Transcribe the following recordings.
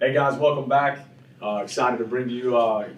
Hey guys, welcome back. Excited to bring you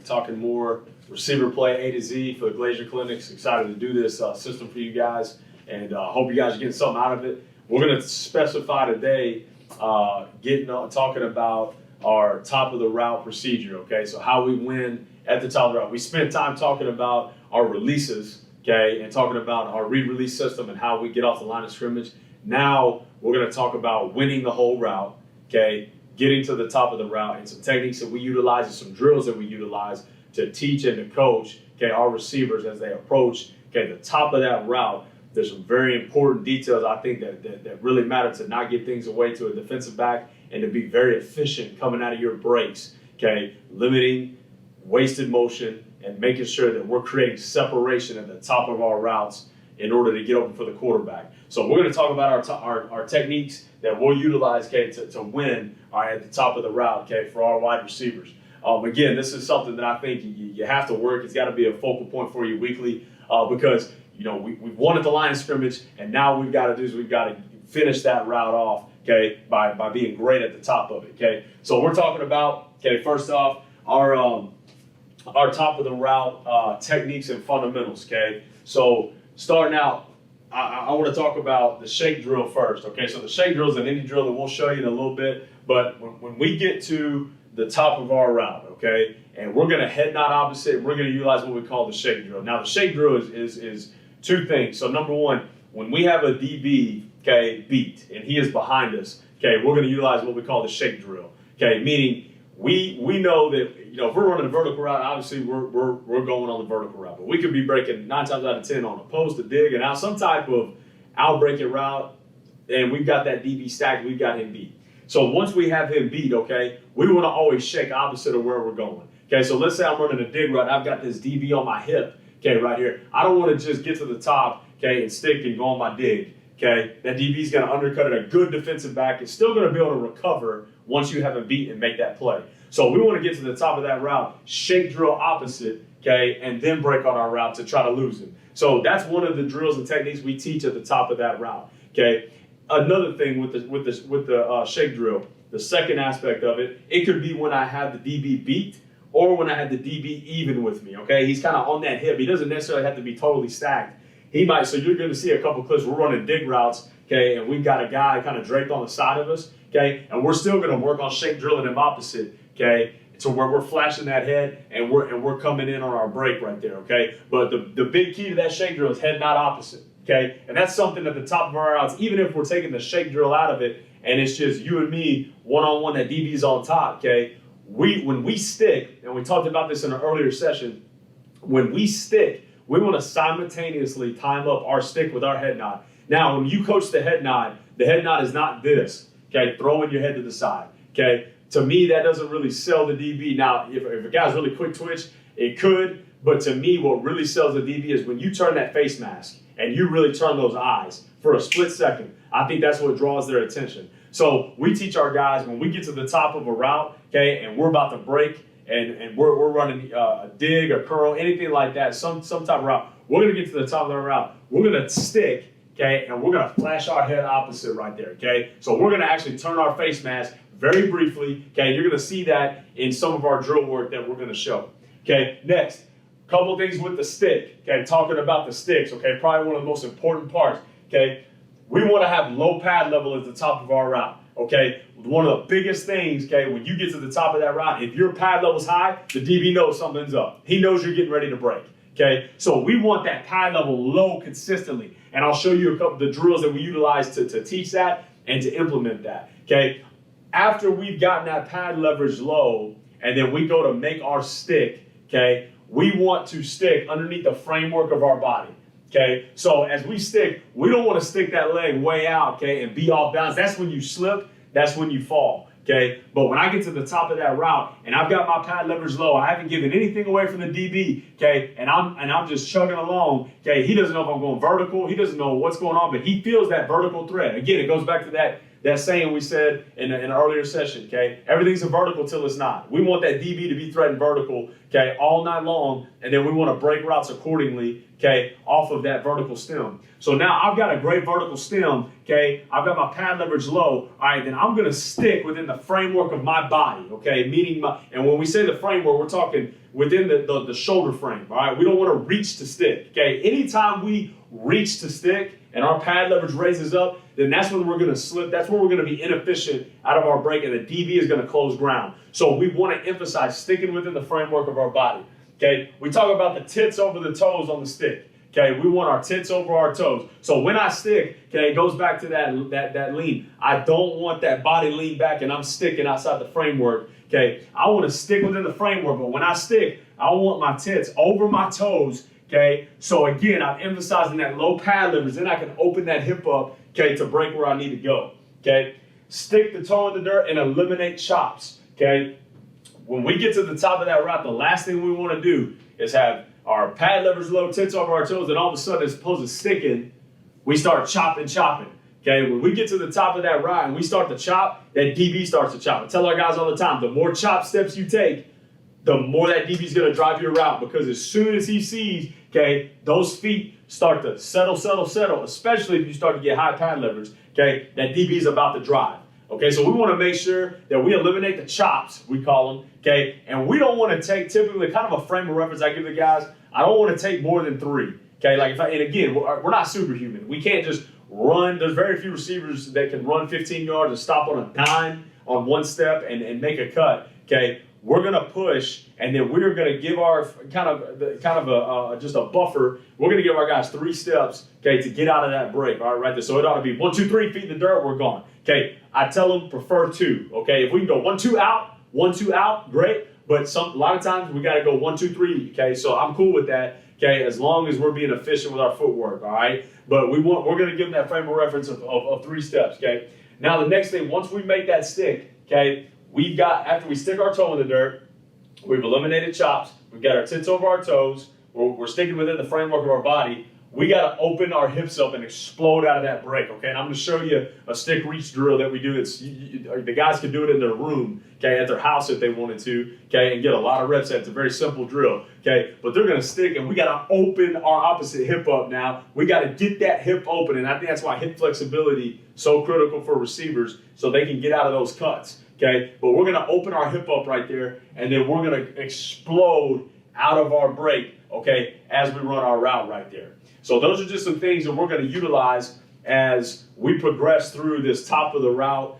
talking more receiver play A to Z for the Glazier Clinics. Excited to do this system for you guys, and hope you guys are getting something out of it. We're going to specify today, talking about our top of the route procedure. Okay, so how we win at the top of the route. We spent time talking about our releases, okay, and talking about our read-release system and how we get off the line of scrimmage. Now we're going to talk about winning the whole route, okay, getting to the top of the route, and some techniques that we utilize and some drills that we utilize to teach and to coach, okay, our receivers as they approach, okay, the top of that route. There's some very important details, I think, that really matter to not give things away to a defensive back and to be very efficient coming out of your breaks, okay, limiting wasted motion and making sure that we're creating separation at the top of our routes in order to get open for the quarterback. So we're going to talk about our techniques that we'll utilize, okay, to win at the top of the route, okay, for our wide receivers. Again, this is something that I think you have to work. It's got to be a focal point for you weekly because, you know, we've won at the line of scrimmage, and now we've got to finish that route off, okay, by being great at the top of it, okay. So we're talking about, okay, first off, our top of the route techniques and fundamentals, okay. So starting out, I want to talk about the shake drill first, okay? So the shake drill is an any drill that we'll show you in a little bit, but when we get to the top of our route, okay, and we're going to head nod opposite, and we're going to utilize what we call the shake drill. Now, the shake drill is two things. So number one, when we have a DB, okay, beat, and he is behind us, okay, we're going to utilize what we call the shake drill, okay, meaning we know that, you know, if we're running a vertical route, obviously we're going on the vertical route. But we could be breaking 9 times out of 10 on a post, a dig, and out some type of out-breaking route, and we've got that DB stacked, we've got him beat. So once we have him beat, okay, we want to always shake opposite of where we're going. Okay, so let's say I'm running a dig route, I've got this DB on my hip, okay, right here. I don't want to just get to the top, okay, and stick and go on my dig. Okay, that DB's going to undercut it. A good defensive back is still going to be able to recover once you have him beat and make that play. So we want to get to the top of that route, shake drill opposite, okay, and then break on our route to try to lose him. So that's one of the drills and techniques we teach at the top of that route. Okay, another thing with the shake drill, the second aspect of it, it could be when I have the DB beat or when I have the DB even with me. Okay, he's kind of on that hip. He doesn't necessarily have to be totally stacked. He might, so you're going to see a couple clips. We're running dig routes, okay, and we've got a guy kind of draped on the side of us, okay, and we're still going to work on shake drilling him opposite, okay, to where we're flashing that head and we're coming in on our break right there, okay. But the big key to that shake drill is head not opposite, okay, and that's something at the top of our routes. Even if we're taking the shake drill out of it and it's just you and me one-on-one, that DB's on top, okay. When we stick, and we talked about this in an earlier session, when we stick, we want to simultaneously time up our stick with our head nod. Now, when you coach the head nod is not this, okay, throwing your head to the side, okay? To me, that doesn't really sell the DB. Now, if a guy's really quick twitch, it could, but to me, what really sells the DB is when you turn that face mask and you really turn those eyes for a split second. I think that's what draws their attention. So we teach our guys when we get to the top of a route, okay, and we're about to break, and we're running a dig, a curl, anything like that, some type of route, we're going to get to the top of the route. We're going to stick, okay, and we're going to flash our head opposite right there, okay? So we're going to actually turn our face mask very briefly, okay? You're going to see that in some of our drill work that we're going to show, okay? Next, a couple things with the stick, okay? Talking about the sticks, okay? Probably one of the most important parts, okay? We want to have low pad level at the top of our route. Okay, one of the biggest things, okay, when you get to the top of that route, if your pad level's high, the DB knows something's up. He knows you're getting ready to break, okay? So we want that pad level low consistently, and I'll show you a couple of the drills that we utilize to teach that and to implement that, okay? After we've gotten that pad leverage low, and then we go to make our stick, okay, we want to stick underneath the framework of our body. Okay, so as we stick, we don't want to stick that leg way out, okay, and be off balance. That's when you slip, that's when you fall, okay? But when I get to the top of that route and I've got my pad leverage low, I haven't given anything away from the DB, okay, and I'm just chugging along, okay? He doesn't know if I'm going vertical, he doesn't know what's going on, but he feels that vertical thread. Again, it goes back to that saying we said in an earlier session, okay? Everything's a vertical till it's not. We want that DB to be threatened vertical, okay, all night long, and then we want to break routes accordingly, okay, off of that vertical stem. So now I've got a great vertical stem, okay? I've got my pad leverage low. All right, then I'm going to stick within the framework of my body, okay? Meaning and when we say the framework, we're talking within the shoulder frame, all right? We don't want to reach to stick, okay? Anytime we reach to stick and our pad leverage raises up, then that's when we're going to slip. That's where we're going to be inefficient out of our break, and the DB is going to close ground. So we want to emphasize sticking within the framework of our body, okay? We talk about the tits over the toes on the stick. Okay, we want our tits over our toes. So when I stick, okay, it goes back to that lean. I don't want that body lean back and I'm sticking outside the framework. Okay, I want to stick within the framework, but when I stick, I want my tits over my toes. Okay, so again, I'm emphasizing that low pad leverage. Then I can open that hip up, okay, to break where I need to go. Okay, stick the toe in the dirt and eliminate chops. Okay, when we get to the top of that route, the last thing we want to do is have our pad leverage low, tits over our toes, and all of a sudden, as opposed to sticking, we start chopping. Okay, when we get to the top of that route and we start to chop, that DB starts to chop. I tell our guys all the time, the more chop steps you take, the more that DB is going to drive your route, because as soon as he sees, okay, those feet start to settle, especially if you start to get high pad leverage, okay, that DB is about to drive. Okay, so we want to make sure that we eliminate the chops, we call them, okay, and we don't want to take, typically, kind of a frame of reference I give the guys, I don't want to take more than 3, okay, like and again, we're not superhuman. We can't just run. There's very few receivers that can run 15 yards and stop on a dime on one step and make a cut, okay. We're going to push, and then we're going to give our just a buffer. We're going to give our guys 3 steps, okay, to get out of that break, all right there. So it ought to be 1, 2, 3 feet in the dirt, we're gone. Okay, I tell them prefer 2, okay. If we can go 1, 2 out, 1, 2 out, great. But a lot of times we got to go 1, 2, 3, okay. So I'm cool with that, okay, as long as we're being efficient with our footwork, all right. But we're going to give them that frame of reference of 3 steps, okay. Now the next thing, once we make that stick, okay, we've got, after we stick our toe in the dirt, we've eliminated chops, we've got our tits over our toes, we're sticking within the framework of our body, we got to open our hips up and explode out of that break, okay? And I'm going to show you a stick reach drill that we do. The guys can do it in their room, okay, at their house if they wanted to, okay, and get a lot of reps at it. It's a very simple drill, okay? But they're going to stick, and we got to open our opposite hip up now. We got to get that hip open, and I think that's why hip flexibility is so critical for receivers, so they can get out of those cuts, okay? But we're going to open our hip up right there, and then we're going to explode out of our break, okay, as we run our route right there. So those are just some things that we're going to utilize as we progress through this top of the route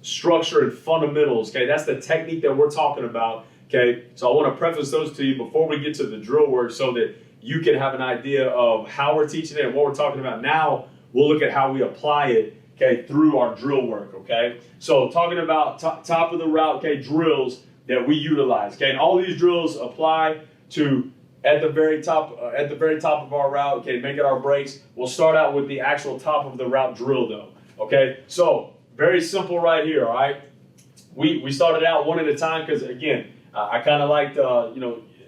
structure and fundamentals, okay? That's the technique that we're talking about, okay? So I want to preface those to you before we get to the drill work so that you can have an idea of how we're teaching it and what we're talking about. Now we'll look at how we apply it, okay, through our drill work, okay? So talking about top of the route, okay, drills that we utilize, okay? And all these drills apply to at the very top of our route, okay, making our breaks. We'll start out with the actual top of the route drill though, okay? So very simple right here, all right? We started out one at a time because again, I kind of liked,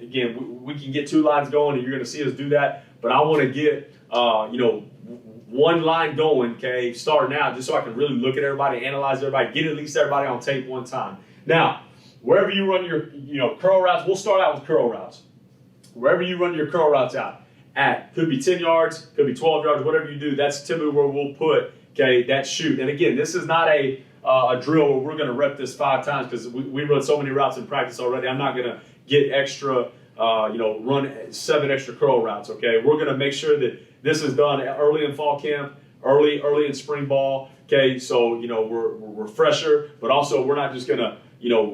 again, we can get 2 lines going and you're gonna see us do that, but I wanna get, 1 line going, okay, starting out just so I can really look at everybody, analyze everybody, get at least everybody on tape one time. Now, wherever you run your curl routes, we'll start out with curl routes. Wherever you run your curl routes out at, could be 10 yards, could be 12 yards, whatever you do, that's typically where we'll put, okay, that shoot. And again, this is not a drill where we're going to rep this 5 times because we run so many routes in practice already. I'm not going to get extra, run 7 extra curl routes, okay? We're going to make sure that this is done early in fall camp, early in spring ball, okay? So, we're fresher, but also we're not just going to,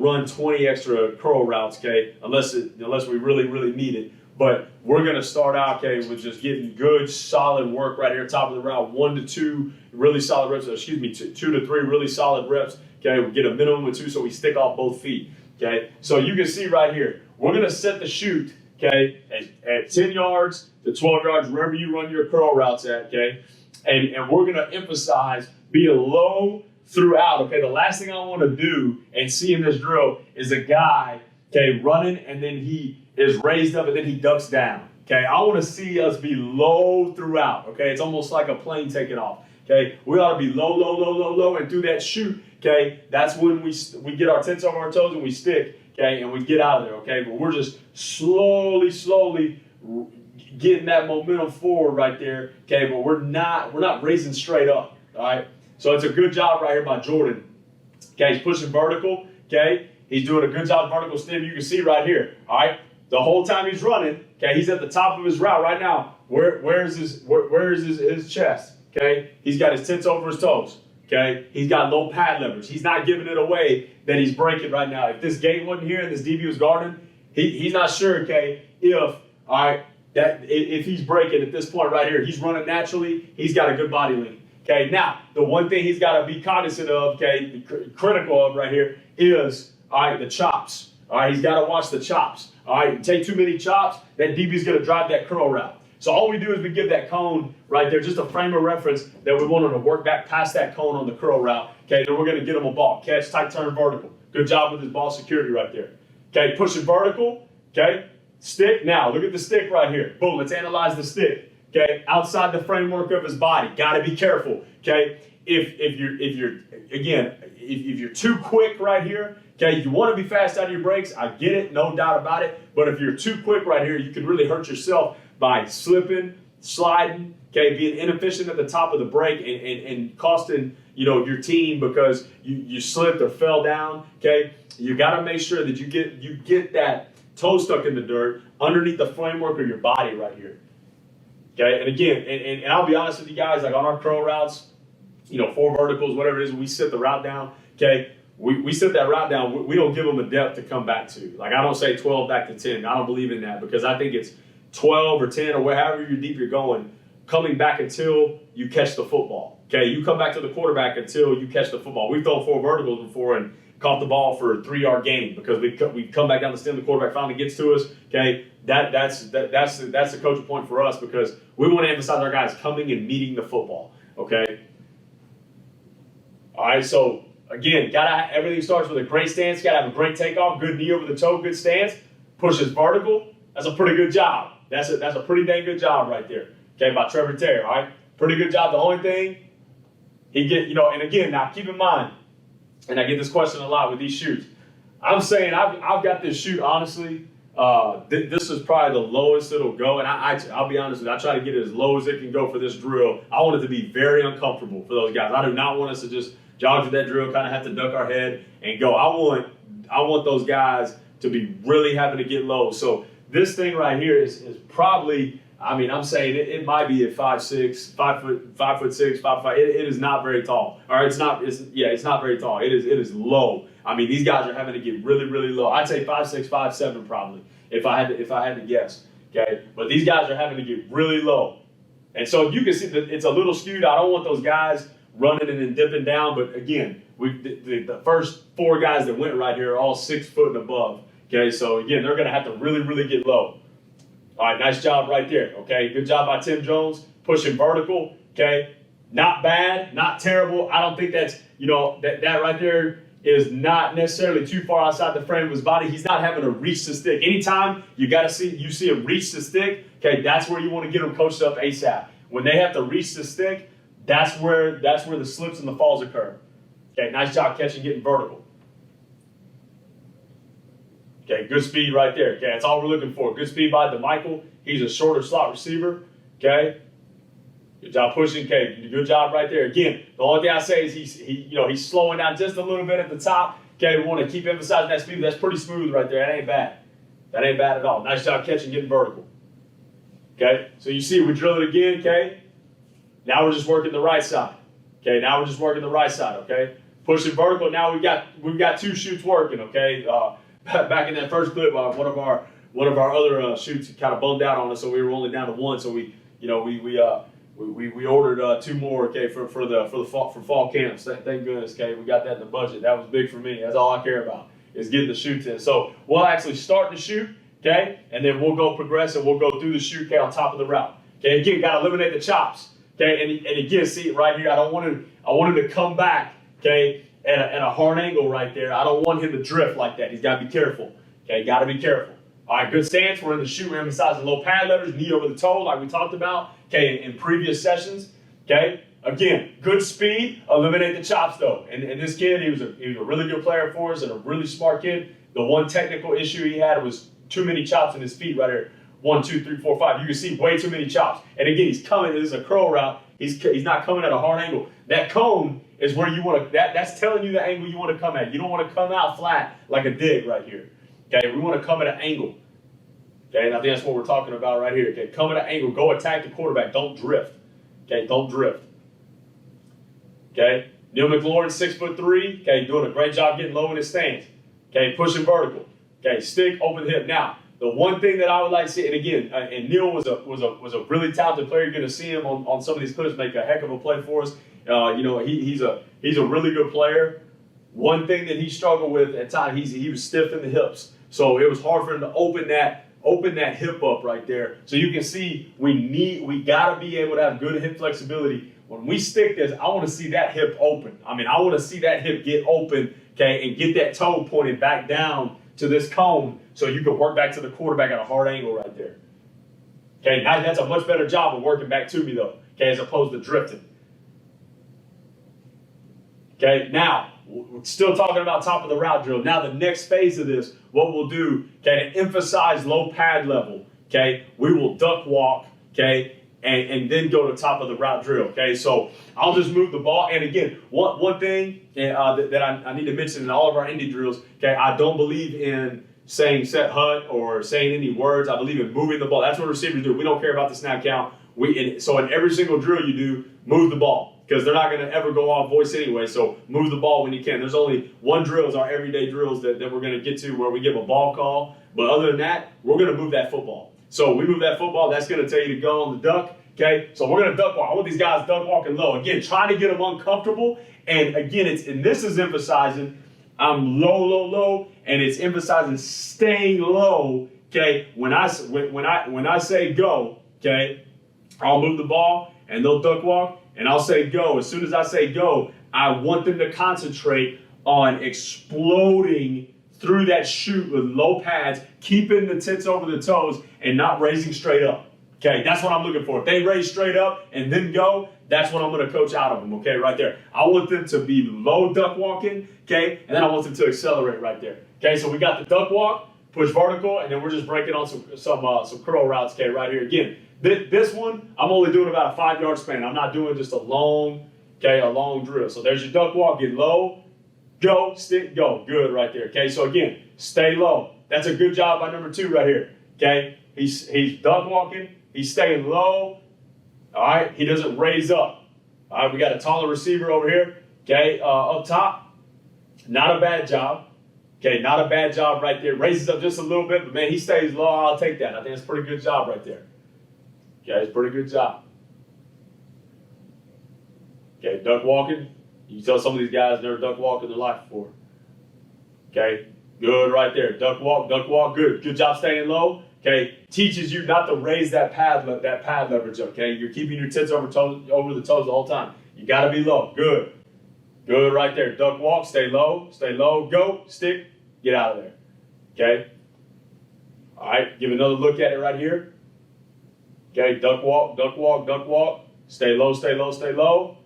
run 20 extra curl routes, okay, unless we really, really need it. But we're going to start out, okay, with just getting good, solid work right here, top of the route, 1 to 2 really solid reps, 2 to 3 really solid reps, okay, we get a minimum of 2 so we stick off both feet, okay. So you can see right here, we're going to set the shoot, okay, at 10 yards to 12 yards, wherever you run your curl routes at, okay, and we're going to emphasize being low throughout, okay? The last thing I want to do and see in this drill is a guy, okay, running and then he is raised up and then he ducks down, okay? I want to see us be low throughout, okay? It's almost like a plane taking off, Okay, we ought to be low, low, low, low, low, and through that shoot. Okay, that's when we get our tents over our toes and we stick. Okay, and we get out of there. Okay, but we're just slowly getting that momentum forward right there. Okay, but we're not raising straight up. All right, so it's a good job right here by Jordan. Okay, he's pushing vertical. Okay, he's doing a good job vertical stem. You can see right here. All right, the whole time he's running. Okay, he's at the top of his route right now. Where is his chest? Okay, he's got his tents over his toes. Okay, he's got low pad leverage. He's not giving it away that he's breaking right now. If this gate wasn't here and this DB was guarding, he's not sure. Okay, if he's breaking at this point right here, he's running naturally. He's got a good body lean. Okay, now the one thing he's got to be cognizant of, okay, critical of right here is the chops. All right, he's got to watch the chops. All right, take too many chops, that DB is going to drive that curl route. So all we do is we give that cone right there, just a frame of reference that we want him to work back past that cone on the curl route. Okay, then we're going to get him a ball. Catch, tight turn, vertical. Good job with his ball security right there. Okay, pushing vertical. Okay, stick. Now, look at the stick right here. Boom, let's analyze the stick. Okay, outside the framework of his body. Got to be careful. Okay, if you're too quick right here, okay, you want to be fast out of your brakes. I get it, no doubt about it. But if you're too quick right here, you can really hurt yourself by slipping, sliding, okay, being inefficient at the top of the brake and costing, your team because you slipped or fell down, okay? You got to make sure that you get that toe stuck in the dirt underneath the framework of your body right here, okay? And again, and I'll be honest with you guys, like on our curl routes, 4 verticals, whatever it is, we sit the route down, okay? We sit that route down. We don't give them a depth to come back to. Like I don't say 12 back to 10. I don't believe in that because I think it's 12 or 10 or wherever deep you're going, coming back until you catch the football. Okay, you come back to the quarterback until you catch the football. We've thrown 4 verticals before and caught the ball for a 3-yard gain because we come back down the stem, the quarterback finally gets to us. Okay, that's the coaching point for us because we want to emphasize our guys coming and meeting the football. Okay. All right, so again, everything starts with a great stance. Got to have a great takeoff, good knee over the toe, good stance. Pushes vertical. That's a pretty good job. That's a pretty dang good job right there. Okay, by Trevor Terry, all right? Pretty good job. The only thing, and again, now keep in mind, and I get this question a lot with these shoots. I'm saying I've got this shoot, honestly, this is probably the lowest it'll go, and I'll be honest with you, I try to get it as low as it can go for this drill. I want it to be very uncomfortable for those guys. I do not want us to just jog through that drill, kind of have to duck our head and go. I want those guys to be really having to get low. So this thing right here is probably, I'm saying it might be at 5'6", 5'6", 5'5". It is not very tall. All right, it's not very tall. It is low. These guys are having to get really, really low. I'd say 5'6", 5'7" probably if I had to guess. Okay, but these guys are having to get really low, and so you can see that it's a little skewed. I don't want those guys running and then dipping down. But again, the first 4 guys that went right here are all 6 foot and above. Okay, so again, they're going to have to really, really get low. All right, nice job right there. Okay, good job by Tim Jones pushing vertical. Okay, not bad, not terrible. I don't think that's that right there is not necessarily too far outside the frame of his body. He's not having to reach the stick. Anytime you see him reach the stick, okay, that's where you want to get him coached up ASAP. When they have to reach the stick, that's where the slips and the falls occur. Okay, nice job catching, getting vertical. Okay, good speed right there. Okay, that's all we're looking for. Good speed by DeMichael. He's a shorter slot receiver. Okay, good job pushing. Okay, good job right there. Again, the only thing I say is he's slowing down just a little bit at the top. Okay, we want to keep emphasizing that speed. That's pretty smooth right there. That ain't bad. That ain't bad at all. Nice job catching, getting vertical. Okay, so you see we drill it again. Okay, now we're just working the right side. Okay, now we're just working the right side. Okay, pushing vertical. Now we've got 2 shoots working. Okay. Back in that first clip, one of our other shoots kind of bummed out on us, so we were only down to 1. So we ordered 2 more. Okay, for fall camps. Thank goodness. Okay, we got that in the budget. That was big for me. That's all I care about is getting the shoots in. So we'll actually start the shoot. Okay, and then we'll go progress and we'll go through the shoot. Okay, on top of the route. Okay, again, got to eliminate the chops. Okay, and again, see right here. I want him to come back. Okay. At a hard angle right there. I don't want him to drift like that. He's got to be careful. Okay, got to be careful. All right, good stance. We're in the shoot. We're emphasizing low pad leverage, knee over the toe like we talked about, okay, in previous sessions. Okay, Again, good speed, eliminate the chops though. And this kid, he was a really good player for us and a really smart kid. The one technical issue he had was too many chops in his feet right here. 1, 2, 3, 4, 5. You can see way too many chops. And again, he's coming. This is a curl route. He's not coming at a hard angle. That cone is where you want to. That's telling you the angle you want to come at. You don't want to come out flat like a dig right here. Okay, we want to come at an angle. Okay, and I think that's what we're talking about right here. Okay, come at an angle. Go attack the quarterback. Don't drift. Okay, don't drift. Okay, Neil McLaurin, 6'3". Okay, doing a great job getting low in his stance. Okay, pushing vertical. Okay, stick, open the hip. Now, the one thing that I would like to see, and again, and Neil was a really talented player. You're going to see him on some of these clips make a heck of a play for us. You know, he's a really good player. One thing that he struggled with at times, he was stiff in the hips, so it was hard for him to open that hip up right there. So you can see we got to be able to have good hip flexibility. When we stick this, I want to see that hip open. I mean, I want to see that hip get open, okay, and get that toe pointed back down to this cone so you can work back to the quarterback at a hard angle right there. Okay, now that's a much better job of working back to me though, okay, as opposed to drifting. Okay, now, we're still talking about top of the route drill. Now the next phase of this, what we'll do, okay, to emphasize low pad level, okay, we will duck walk, okay, and then go to top of the route drill, okay? So I'll just move the ball. And again, one thing that I need to mention in all of our indie drills, okay, I don't believe in saying set hut or saying any words. I believe in moving the ball. That's what receivers do. We don't care about the snap count. So in every single drill you do, move the ball because they're not going to ever go off voice anyway. So move the ball when you can. There's only one drill is our everyday drills that we're going to get to where we give a ball call. But other than that, we're going to move that football. So we move that football, that's going to tell you to go on the duck, okay? So we're going to duck walk. I want these guys duck walking low. Again, trying to get them uncomfortable. And again, and this is emphasizing I'm low, low, low, and it's emphasizing staying low, okay? When I say go, okay, I'll move the ball and they'll duck walk and I'll say go. As soon as I say go, I want them to concentrate on exploding through that chute with low pads, keeping the tits over the toes and not raising straight up. Okay, that's what I'm looking for. If they raise straight up and then go, that's what I'm going to coach out of them, okay, right there. I want them to be low duck walking, okay, and then I want them to accelerate right there. Okay, so we got the duck walk, push vertical, and then we're just breaking on some curl routes, okay, right here. Again, this one, I'm only doing about a 5-yard span. I'm not doing just a long drill. So there's your duck walk, get low, go, stick, go. Good right there, okay? So again, stay low. That's a good job by number 2 right here, okay? He's duck walking. He's staying low, all right? He doesn't raise up. All right, we got a taller receiver over here, okay? Up top, not a bad job. Okay, not a bad job right there. Raises up just a little bit, but man, he stays low. I'll take that. I think it's a pretty good job right there. Okay, it's a pretty good job. Okay, duck walking. You tell some of these guys never duck walked in their life before. Okay, good right there. Duck walk, good. Good job staying low. Okay, teaches you not to raise that pad leverage. Okay, you're keeping your tits over the toes the whole time. You got to be low. Good, good right there. Duck walk, stay low, go, stick, get out of there. Okay. All right, give another look at it right here. Okay, duck walk, stay low.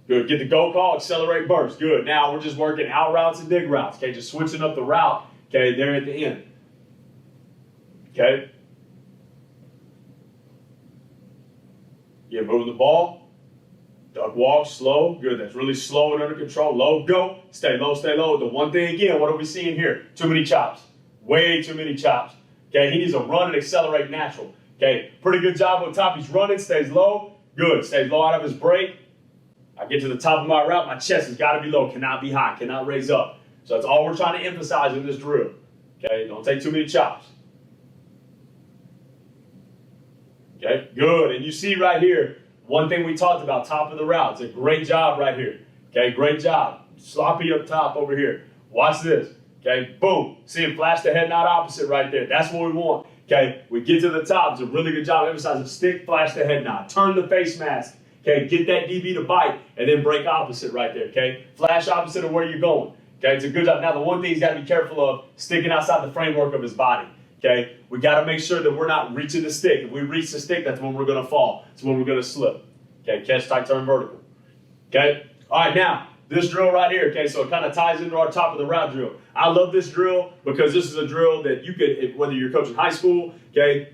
Good, get the go call, accelerate, burst. Good, now we're just working out routes and dig routes. Okay, just switching up the route, okay, there at the end. Okay. Yeah, moving the ball. Duck walk, slow. Good, that's really slow and under control. Low, go. Stay low. The one thing again, what are we seeing here? Too many chops. Way too many chops. Okay, he needs to run and accelerate natural. Okay, pretty good job on top. He's running, stays low. Good, stays low out of his break. I get to the top of my route, my chest has got to be low, cannot be high, cannot raise up. So that's all we're trying to emphasize in this drill. Okay, don't take too many chops. Okay, good. And you see right here, one thing we talked about, top of the route. It's a great job right here. Okay, great job. Sloppy up top over here. Watch this. Okay, boom. See him flash the head nod opposite right there. That's what we want. Okay, we get to the top. It's a really good job emphasizing stick, flash the head nod. Turn the face mask. Okay, get that DB to bite and then break opposite right there. Okay, flash opposite of where you're going. Okay, it's a good job. Now, the one thing he's got to be careful of, sticking outside the framework of his body. Okay, we got to make sure that we're not reaching the stick. If we reach the stick, that's when we're going to fall. It's when we're going to slip. Okay, catch, tight, turn, vertical. Okay? All right, now, this drill right here, okay, so it kind of ties into our top of the route drill. I love this drill because this is a drill that you could, whether you're coaching high school, okay,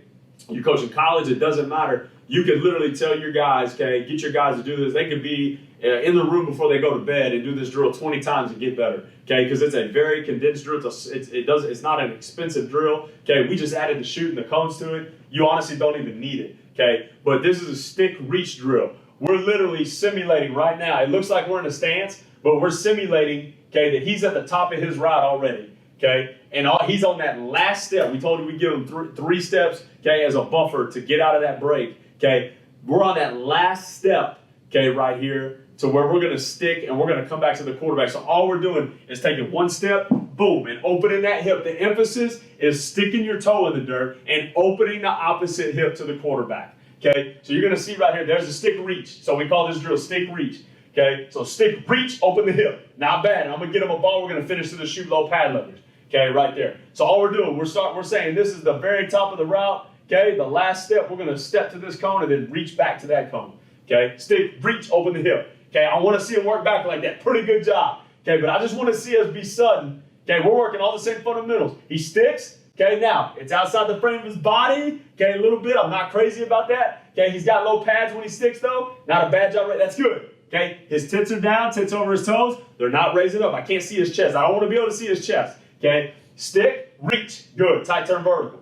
you're coaching college, it doesn't matter. You could literally tell your guys, okay, get your guys to do this. They could be in the room before they go to bed and do this drill 20 times and get better, okay, because it's a very condensed drill. It's not an expensive drill, okay. We just added the chute and the cones to it. You honestly don't even need it, okay. But this is a stick reach drill. We're literally simulating right now. It looks like we're in a stance, but we're simulating, okay, that he's at the top of his route already, okay? And he's on that last step. We told you we'd give him three steps, okay, as a buffer to get out of that break, okay? We're on that last step, okay, right here to where we're going to stick and we're going to come back to the quarterback. So all we're doing is taking one step, boom, and opening that hip. The emphasis is sticking your toe in the dirt and opening the opposite hip to the quarterback. Okay, so you're going to see right here, there's a stick reach. So we call this drill stick reach. Okay, so stick reach, open the hip. Not bad. I'm going to get him a ball. We're going to finish to the shoot low pad leverage. Okay, right there. So all we're doing, we're saying this is the very top of the route. Okay, the last step, we're going to step to this cone and then reach back to that cone. Okay, stick reach, open the hip. Okay, I want to see him work back like that. Pretty good job. Okay, but I just want to see us be sudden. Okay, we're working all the same fundamentals. He sticks. Okay, now, it's outside the frame of his body. Okay, a little bit. I'm not crazy about that. Okay, he's got low pads when he sticks, though. Not a bad job. That's good. Okay, his tits are down, tits over his toes. They're not raising up. I can't see his chest. I don't want to be able to see his chest. Okay, stick, reach. Good. Tight turn vertical.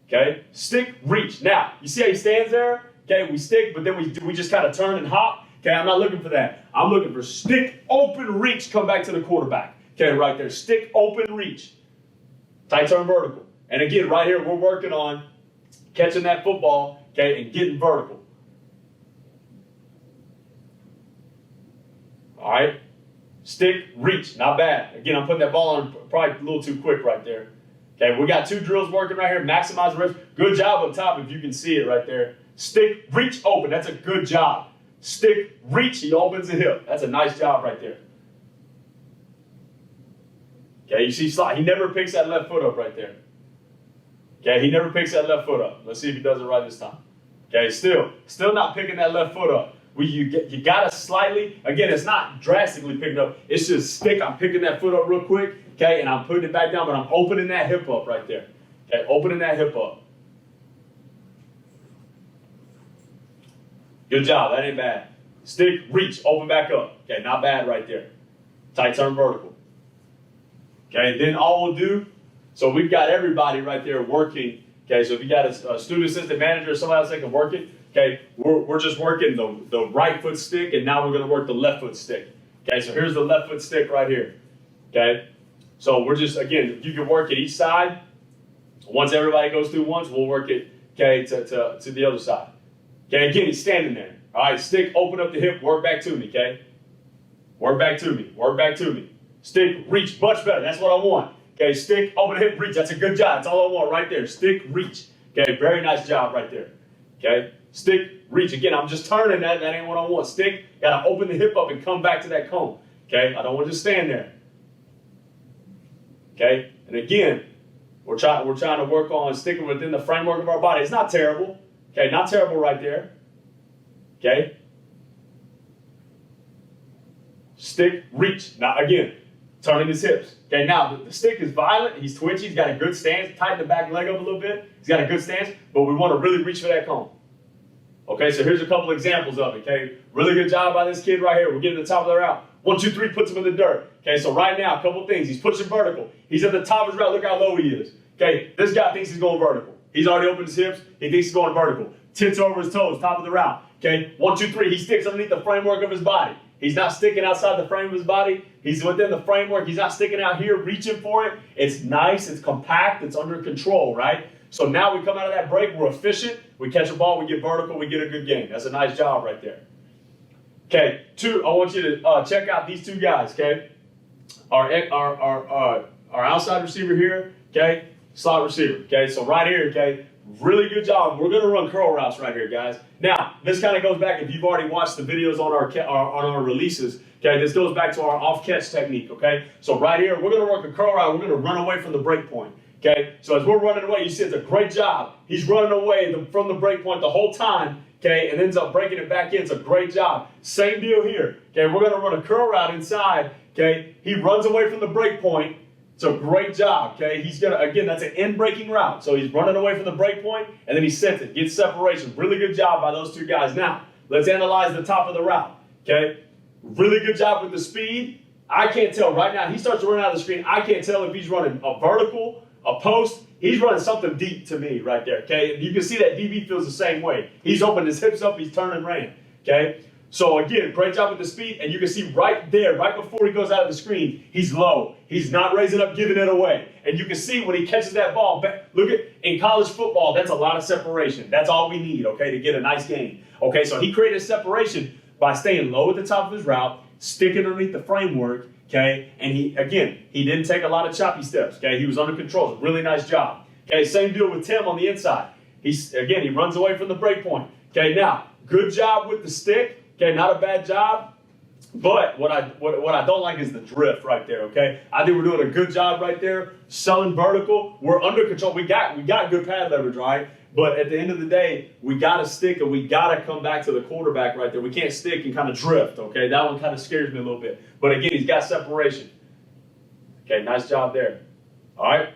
Okay, stick, reach. Now, you see how he stands there? Okay, we stick, but then we just kind of turn and hop. Okay, I'm not looking for that. I'm looking for stick, open, reach, come back to the quarterback. Okay, right there. Stick, open, reach. Tight turn vertical. And again, right here, we're working on catching that football, okay, and getting vertical. All right? Stick, reach, not bad. Again, I'm putting that ball on probably a little too quick right there. Okay, we got two drills working right here. Maximize the reps. Good job up top if you can see it right there. Stick, reach, open. That's a good job. Stick, reach, he opens the hip. That's a nice job right there. Okay, you see slide. He never picks that left foot up right there. Okay, he never picks that left foot up. Let's see if he does it right this time. Okay, still not picking that left foot up. You got to slightly, again, it's not drastically picking up. It's just stick. I'm picking that foot up real quick, okay, and I'm putting it back down, but I'm opening that hip up right there. Okay, opening that hip up. Good job. That ain't bad. Stick, reach, open back up. Okay, not bad right there. Tight turn vertical. Okay, then all we'll do, so we've got everybody right there working. Okay, so if you got a student assistant manager or somebody else that can work it, okay, we're just working the right foot stick, and now we're going to work the left foot stick. Okay, so here's the left foot stick right here. Okay, so we're just, again, you can work it each side. Once everybody goes through once, we'll work it, okay, to the other side. Okay, again, he's standing there. All right, stick, open up the hip, work back to me, okay? Work back to me, work back to me. Stick, reach, much better. That's what I want. Okay, stick, open hip, reach. That's a good job. That's all I want right there. Stick, reach. Okay, very nice job right there. Okay, stick, reach. Again, I'm just turning that. That ain't what I want. Stick, got to open the hip up and come back to that cone. Okay, I don't want to just stand there. Okay, and again, we're trying to work on sticking within the framework of our body. It's not terrible. Okay, not terrible right there. Okay. Stick, reach. Now, again, turning his hips. Okay, now the stick is violent. He's twitchy. He's got a good stance. Tighten the back leg up a little bit. He's got a good stance, but we want to really reach for that cone. Okay, so here's a couple examples of it. Okay, really good job by this kid right here. We're getting to the top of the route. 1, 2, 3, puts him in the dirt. Okay, so right now, a couple things. He's pushing vertical. He's at the top of his route. Look how low he is. Okay, this guy thinks he's going vertical. He's already opened his hips. He thinks he's going vertical. Tits over his toes, top of the route. Okay, 1, 2, 3. He sticks underneath the framework of his body. He's not sticking outside the frame of his body. He's within the framework. He's not sticking out here, reaching for it. It's nice. It's compact. It's under control, right? So now we come out of that break. We're efficient. We catch a ball. We get vertical. We get a good game. That's a nice job right there. Okay, I want you to check out these two guys, okay? Our outside receiver here, okay? Slot receiver, okay? So right here, okay? Really good job. We're going to run curl routes right here, guys. Now, this kind of goes back, if you've already watched the videos on our releases, okay, this goes back to our off-catch technique, okay? So right here, we're going to work a curl route. We're going to run away from the break point, okay? So as we're running away, you see it's a great job. He's running away from the break point the whole time, okay, and ends up breaking it back in. It's a great job. Same deal here, okay, we're gonna run a curl route inside, okay, he runs away from the break point. It's a great job, okay, he's gonna, again, that's an end breaking route. So he's running away from the break point, and then he sets it, gets separation. Really good job by those two guys. Now, let's analyze the top of the route, okay, really good job with the speed. I can't tell right now, he starts to run out of the screen, I can't tell if he's running a vertical, a post. He's running something deep to me right there, okay? And you can see that DB feels the same way. He's opened his hips up, he's turning ran, okay? So again, great job with the speed, and you can see right there, right before he goes out of the screen, he's low. He's not raising up, giving it away. And you can see when he catches that ball, look at, in college football, that's a lot of separation. That's all we need, okay, to get a nice game. Okay, so he created separation by staying low at the top of his route, sticking underneath the framework, okay, and he didn't take a lot of choppy steps, okay, he was under control. It's a really nice job. Okay, same deal with Tim on the inside. He runs away from the break point. Okay, now, good job with the stick. Okay, not a bad job. But what I don't like is the drift right there, okay? I think we're doing a good job right there, selling vertical. We're under control. We got good pad leverage, right? But at the end of the day, we got to stick and we got to come back to the quarterback right there. We can't stick and kind of drift, okay? That one kind of scares me a little bit. But again, he's got separation. Okay, nice job there. All right.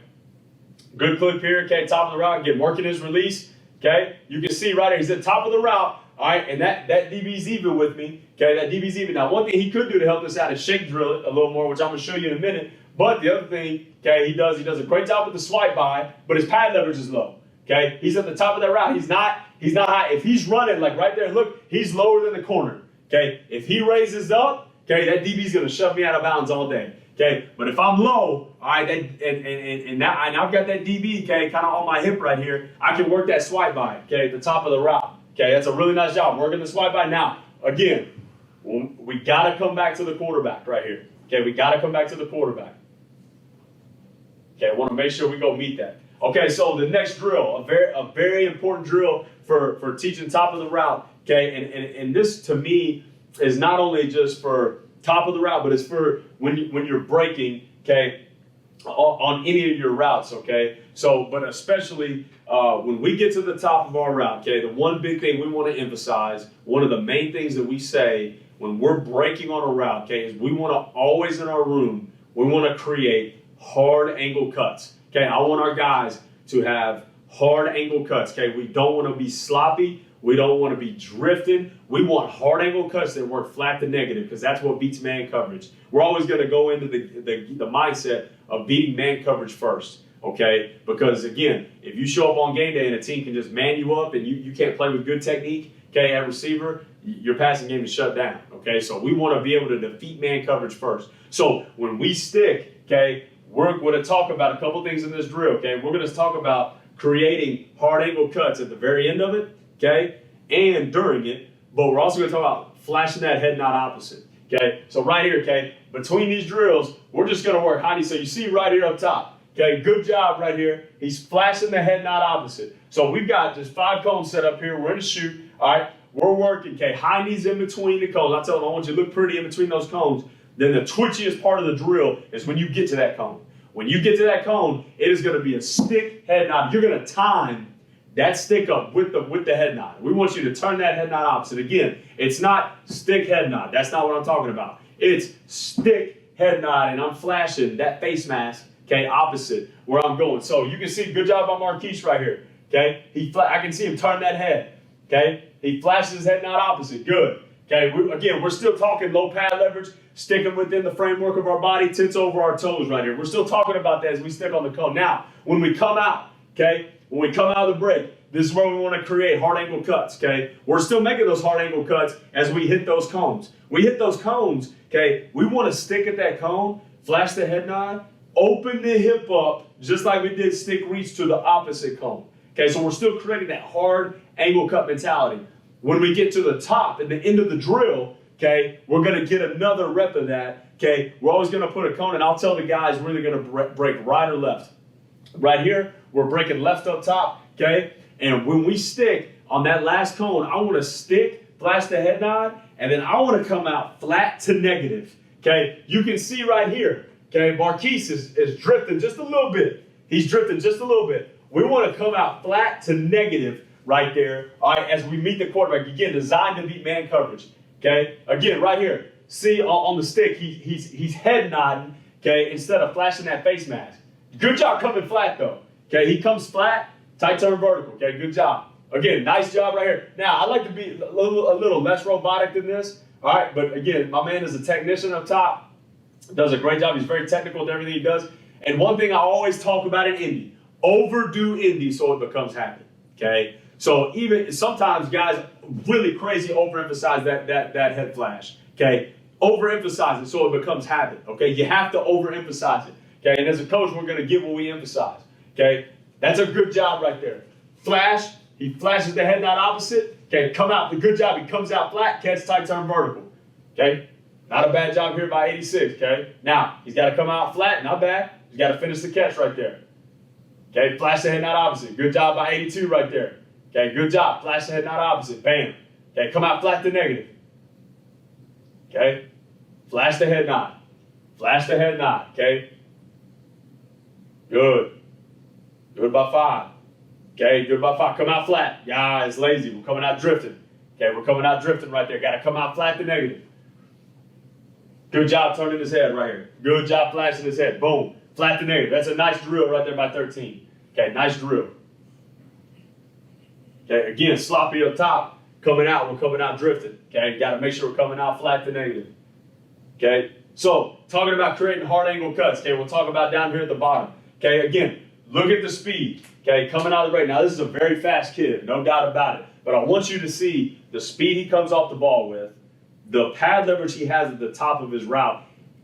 Good clip here, okay? Top of the route, again, working his release, okay? You can see right here, he's at the top of the route. All right, and that DB's even with me. Okay, that DB's even. Now, one thing he could do to help us out is shake drill it a little more, which I'm going to show you in a minute. But the other thing, okay, he does a great job with the swipe by, but his pad leverage is low. Okay, he's at the top of that route. He's not high. If he's running like right there, look, he's lower than the corner. Okay, if he raises up, okay, that DB's going to shove me out of bounds all day. Okay, but if I'm low, all right, and now I've got that DB, okay, kind of on my hip right here, I can work that swipe by, okay, at the top of the route. Okay, that's a really nice job, working the swipe by. Now, again, we got to come back to the quarterback right here. Okay, we got to come back to the quarterback. Okay, I want to make sure we go meet that. Okay, so the next drill, a very important drill for teaching top of the route. Okay, and this to me is not only just for top of the route, but it's for when you're breaking. Okay, on any of your routes. Okay, so but especially when we get to the top of our route. Okay, the one big thing we want to emphasize, one of the main things that we say when we're breaking on a route, okay, is we want to always in our room, we want to create hard angle cuts. Okay, I want our guys to have hard angle cuts. Okay, we don't want to be sloppy. We don't want to be drifting. We want hard angle cuts that work flat to negative because that's what beats man coverage. We're always going to go into the mindset of beating man coverage first, okay? Because again, if you show up on game day and a team can just man you up and you can't play with good technique, okay, at receiver, your passing game is shut down, okay? So we want to be able to defeat man coverage first. So when we stick, okay, we're going to talk about a couple things in this drill, okay? We're going to talk about creating hard angle cuts at the very end of it, okay, and during it, but we're also going to talk about flashing that head nod opposite, okay? So right here, okay, between these drills, we're just going to work high knee. So you see right here up top, okay, good job right here. He's flashing the head nod opposite. So we've got just 5 cones set up here. We're in a shoot, all right? We're working, okay, high knees in between the cones. I tell them I want you to look pretty in between those cones. Then the twitchiest part of the drill is when you get to that cone. When you get to that cone, it is going to be a stick head nod. You're going to time that stick up with the head nod. We want you to turn that head nod opposite. Again, it's not stick head nod. That's not what I'm talking about. It's stick head nod, and I'm flashing that face mask, okay, opposite where I'm going. So you can see, good job on Marquise right here, okay? I can see him turn that head, okay? He flashes his head nod opposite. Good. Okay, we're still talking low pad leverage, sticking within the framework of our body, tits over our toes right here. We're still talking about that as we stick on the cone. Now, when we come out, okay, when we come out of the break, this is where we want to create hard angle cuts, okay? We're still making those hard angle cuts as we hit those cones. We hit those cones, okay? We want to stick at that cone, flash the head nod, open the hip up, just like we did stick reach to the opposite cone. Okay, so we're still creating that hard angle cut mentality. When we get to the top, at the end of the drill, okay, we're going to get another rep of that, okay? We're always going to put a cone, and I'll tell the guys we're either going to break right or left. Right here, we're breaking left up top, okay? And when we stick on that last cone, I want to stick, flash the head nod, and then I want to come out flat to negative, okay? You can see right here, okay, Marquise is drifting just a little bit. He's drifting just a little bit. We want to come out flat to negative right there. All right, as we meet the quarterback, again, designed to beat man coverage. Okay, again, right here. See on the stick, he's head nodding. Okay, instead of flashing that face mask. Good job coming flat though. Okay, he comes flat, tight turn vertical. Okay, good job. Again, nice job right here. Now, I like to be a little less robotic than this. All right, but again, my man is a technician up top. Does a great job. He's very technical with everything he does. And one thing I always talk about in Indy, overdo Indy so it becomes habit. Okay, so even sometimes guys really crazy overemphasize that head flash. Okay, overemphasize it so it becomes habit. Okay, you have to overemphasize it. Okay, and as a coach, we're going to get what we emphasize. Okay, that's a good job right there. Flash, he flashes the head nod opposite. Okay, come out, good job. He comes out flat, catch, tight turn vertical. Okay, not a bad job here by 86. Okay, now he's got to come out flat, not bad. He's got to finish the catch right there. Okay, flash the head nod opposite. Good job by 82 right there. Okay, good job. Flash the head nod opposite. Bam. Okay, come out flat to negative. Okay, flash the head nod. Flash the head nod. Okay, good. Good by 5. Okay, good by 5. Come out flat. Yeah, it's lazy. We're coming out drifting. Okay, we're coming out drifting right there. Got to come out flat to negative. Good job turning his head right here. Good job flashing his head. Boom. Flat to negative. That's a nice drill right there by 13. Okay, nice drill. Okay, again, sloppy up top. Coming out, we're coming out drifting. Okay, got to make sure we're coming out flat to negative. Okay, so talking about creating hard angle cuts. Okay, we'll talk about down here at the bottom. Okay, again, look at the speed. Okay, coming out of the break. Now, this is a very fast kid, no doubt about it. But I want you to see the speed he comes off the ball with, the pad leverage he has at the top of his route.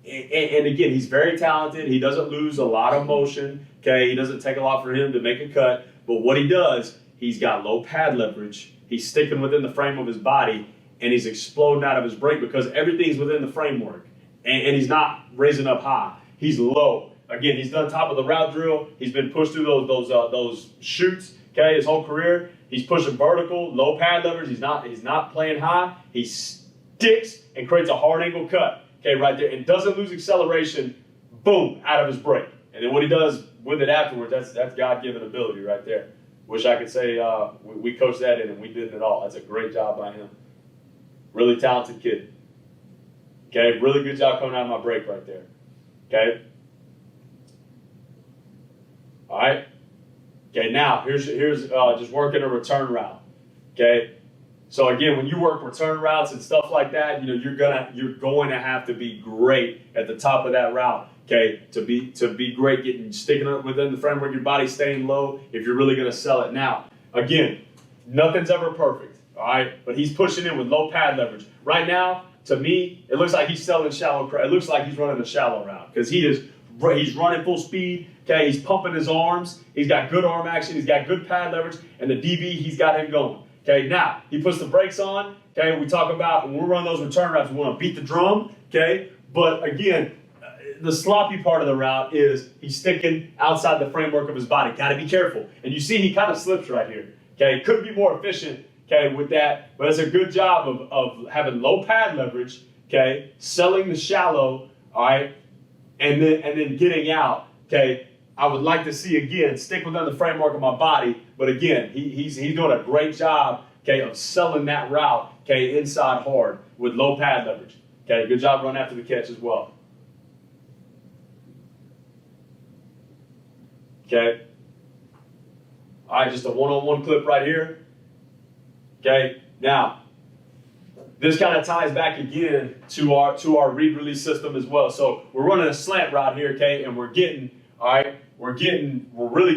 And again, he's very talented. He doesn't lose a lot of motion. Okay, he doesn't take a lot for him to make a cut. But what he does, he's got low pad leverage. He's sticking within the frame of his body, and he's exploding out of his break because everything's within the framework. And he's not raising up high. He's low. Again, he's done top of the route drill. He's been pushed through those chutes. Okay, his whole career. He's pushing vertical, low pad leverage. He's not playing high. He sticks and creates a hard angle cut. Okay, right there, and doesn't lose acceleration. Boom, out of his break. And then what he does with it afterwards, that's God-given ability right there. Wish I could say we coached that in and we did it all. That's a great job by him. Really talented kid. Okay, really good job coming out of my break right there. Okay. All right. Okay, now here's just working a return route. Okay. So again, when you work return routes and stuff like that, you know you're going to have to be great at the top of that route. Okay, to be great, sticking up within the framework, your body staying low. If you're really going to sell it now, again, nothing's ever perfect. All right, but he's pushing in with low pad leverage right now. To me, it looks like he's selling shallow. It looks like he's running a shallow route because he's running full speed. Okay, he's pumping his arms. He's got good arm action. He's got good pad leverage, and the DB, he's got him going. Okay, now he puts the brakes on. Okay, we talk about when we run those return routes, we want to beat the drum. Okay, but again, the sloppy part of the route is he's sticking outside the framework of his body. Got to be careful. And you see he kind of slips right here. Okay, could be more efficient. Okay, with that, but it's a good job of having low pad leverage. Okay, selling the shallow. All right, and then getting out. Okay, I would like to see again stick within the framework of my body. But again, he's doing a great job. Okay, of selling that route. Okay, inside hard with low pad leverage. Okay, good job running after the catch as well. Okay. All right, just a one-on-one clip right here. Okay. Now, this kind of ties back again to our read-release system as well. So we're running a slant route here, okay, and we're really